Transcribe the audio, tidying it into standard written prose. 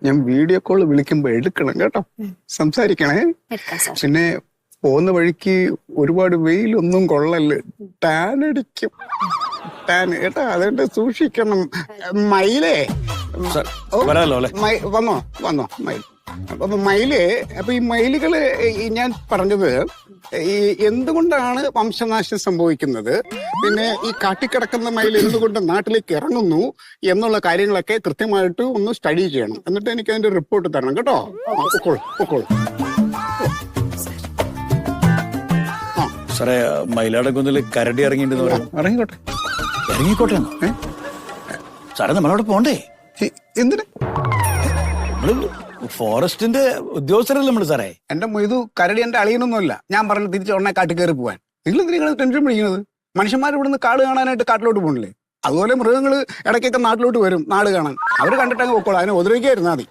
ഞാൻ video call വിളിക്കുമ്പോ എടുക്കണം കേട്ടോ, സംസാരിക്കണേ. പിന്നെ പോകുന്ന വഴിക്ക് ഒരുപാട് വെയിലൊന്നും കൊള്ളല്, ടാൻ അടിക്കും. ടാൻ കേട്ടാ, അതുകൊണ്ട് സൂക്ഷിക്കണം. മയിലേ വന്നോ വന്നോ മയിൽ. അപ്പൊ മയില്, അപ്പൊ ഈ മയിലുകള് ഞാൻ പറഞ്ഞത് ഈ എന്തുകൊണ്ടാണ് വംശനാശം സംഭവിക്കുന്നത്, പിന്നെ ഈ കാട്ടിക്കിടക്കുന്ന മയിൽ എന്തുകൊണ്ട് നാട്ടിലേക്ക് ഇറങ്ങുന്നു എന്നുള്ള കാര്യങ്ങളൊക്കെ കൃത്യമായിട്ട് ഒന്ന് സ്റ്റഡി ചെയ്യണം. എന്നിട്ട് എനിക്ക് അതിന്റെ റിപ്പോർട്ട് തരണം കേട്ടോ. പൊക്കോളൂ. സാറേ, മയിലാടെ കുന്നില് കരടി ഇറങ്ങിക്കോട്ടെ. ഇറങ്ങിക്കോട്ടെ സാറേ, നമ്മളവിടെ പോണ്ടേ? എന്തിന്? ഫോറസ്റ്റിന്റെ ഉദ്യോഗസ്ഥരല്ലേ നമ്മള് സാറേ. എന്റെ ഇത് കരടി എന്റെ അളിയനൊന്നുമല്ല. ഞാൻ പറഞ്ഞു തിരിച്ച് ഉടനെ കാട്ടിൽ കയറി പോവാൻ. നിങ്ങൾ എന്തിനാണ് ടെൻഷൻ പിടിക്കുന്നത്? മനുഷ്യന്മാർ ഇവിടുന്ന് കാട് കാണാനായിട്ട് കാട്ടിലോട്ട് പോകണില്ലേ? അതുപോലെ മൃഗങ്ങൾ ഇടയ്ക്കൊക്കെ നാട്ടിലോട്ട് വരും നാട് കാണാൻ. അവർ കണ്ടിട്ടങ്ങ് പൊക്കോളൂ, അതിനെ ഉപദ്രവിക്കാതിരുന്നാൽ മതി.